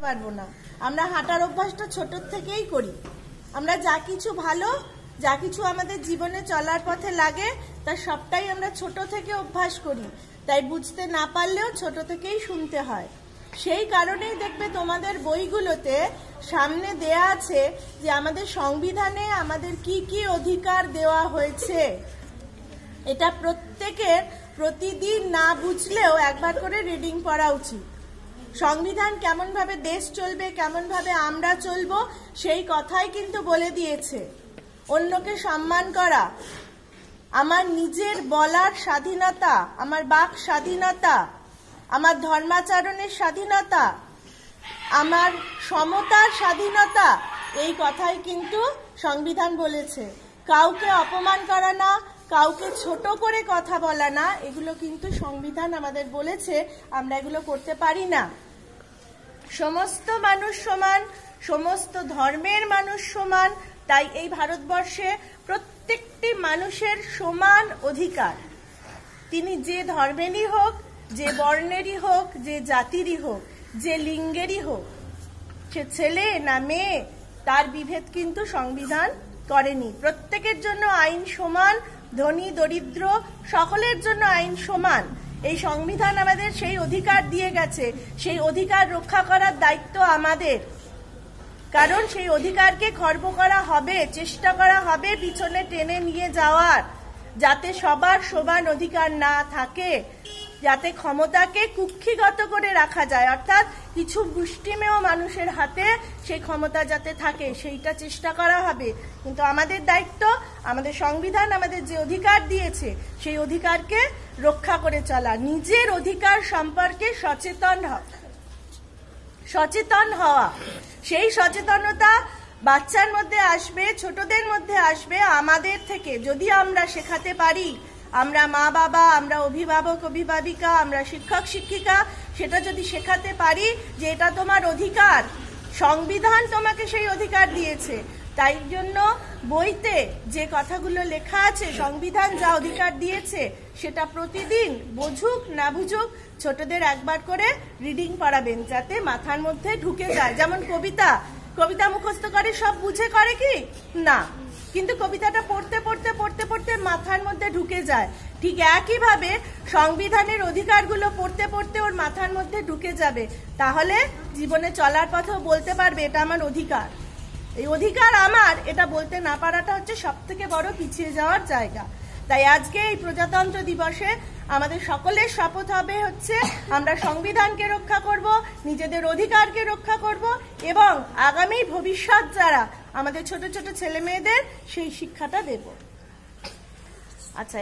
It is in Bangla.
পারবো না। আমরা হাঁটার অভ্যাসটা ছোট থেকেই করি। আমরা যা কিছু ভালো, যা কিছু আমাদের জীবনে চলার পথে লাগে, তার সবটাই আমরা ছোট থেকে অভ্যাস করি। তাই বুঝতে না পারলেও ছোট থেকেই শুনতে হয়। সেই কারণেই দেখবে তোমাদের বইগুলোতে সামনে দেয়া আছে যে আমাদের সংবিধানে আমাদের কি কি অধিকার দেওয়া হয়েছে। এটা প্রত্যেকের প্রতিদিন না বুঝলেও একবার করে রিডিং পড়া উচিত। সংবিধান কেমন ভাবে দেশ চলবে, কেমন ভাবে আমরা চলবো, সেই কথাই কিন্তু বলে দিয়েছে। অন্যকে সম্মান করা, আমার নিজের বলার স্বাধীনতা, আমার বাক স্বাধীনতা, আমার ধর্মাচরণের স্বাধীনতা, আমার সমতার স্বাধীনতা, এই কথাই কিন্তু সংবিধান বলেছে। কাউকে অপমান করা না, কাউকে ছোট করে কথা বলা না, এগুলো কিন্তু সংবিধান আমাদের বলেছে। আমরা এগুলো করতে পারি না। সমস্ত মানুষ সমান, সমস্ত ধর্মের মানুষ সমান। তাই এই ভারতবর্ষে প্রত্যেকটি মানুষের সমান অধিকার। তিনি যে ধর্মেরই হোক, যে বর্ণেরই হোক, যে জাতিরই হোক, যে লিঙ্গেরই হোক, সে ছেলে না মেয়ে, তার বিভেদ কিন্তু সংবিধান করেনি। প্রত্যেকের জন্য আইন সমান, ধনী দরিদ্র সকলের জন্য আইন সমান। এই সংবিধান আমাদের সেই অধিকার দিয়ে গেছে। সেই অধিকার রক্ষা করার দায়িত্ব আমাদের। কারণ সেই অধিকারকে খর্ব করা হবে, চেষ্টা করা হবে পিছনে টেনে নিয়ে যাওয়ার, যাতে সবার সমান অধিকার না থাকে, যাতে ক্ষমতাকে কুক্ষিগত করে রাখা যায়, অর্থাৎ কিছু মুষ্টিমেয় মানুষের হাতে সেই ক্ষমতা যাতে থাকে, সেইটা চেষ্টা করা হবে। কিন্তু আমাদের দায়িত্ব, আমাদের সংবিধান আমাদের যে অধিকার দিয়েছে, সেই অধিকারকে রক্ষা করে চলা। নিজের অধিকার সম্পর্কে সচেতন হওয়া। সেই সচেতনতা বাচ্চার মধ্যে আসবে, ছোটদের মধ্যে আসবে আমাদের থেকে। যদি আমরা শেখাতে পারি, আমরা মা বাবা, আমরা অভিভাবক অভিভাবিকা, আমরা শিক্ষক শিক্ষিকা, সেটা যদি শেখাতে পারি যে এটা তোমার অধিকার, সংবিধান তোমাকে সেই অধিকার দিয়েছে। তাই জন্য বইতে যে কথাগুলো লেখা আছে, সংবিধান যা অধিকার দিয়েছে, সেটা প্রতিদিন বুঝুক না বুঝুক ছোটদের একবার করে রিডিং পড়াবেন, যাতে মাথার মধ্যে ঢুকে যায়। যেমন কবিতা মুখস্থ করে সব বুঝে করে কি না, কিন্তু কবিতাটা পড়তে পড়তে পড়তে পড়তে মাথার মধ্যে ঢুকে যায়। ঠিক একইভাবে সংবিধানের অধিকারগুলো পড়তে পড়তে ওর মাথার মধ্যে ঢুকে যাবে। তাহলে জীবনে চলার পথেও বলতে পারবে এটা আমার অধিকার, এই অধিকার আমার, এটা বলতে না পারাটা হচ্ছে সব থেকে বড় পিছিয়ে যাওয়ার জায়গা। তাই আজকে এই প্রজাতন্ত্র দিবসে আমাদের সকলের শপথ হবে হচ্ছে আমরা সংবিধানকে রক্ষা করব, নিজেদের অধিকারকে রক্ষা করব এবং আগামী ভবিষ্যৎ যারা আমাদের ছোট ছোট ছেলে মেয়েদের সেই শিক্ষাটা দেব। আচ্ছা।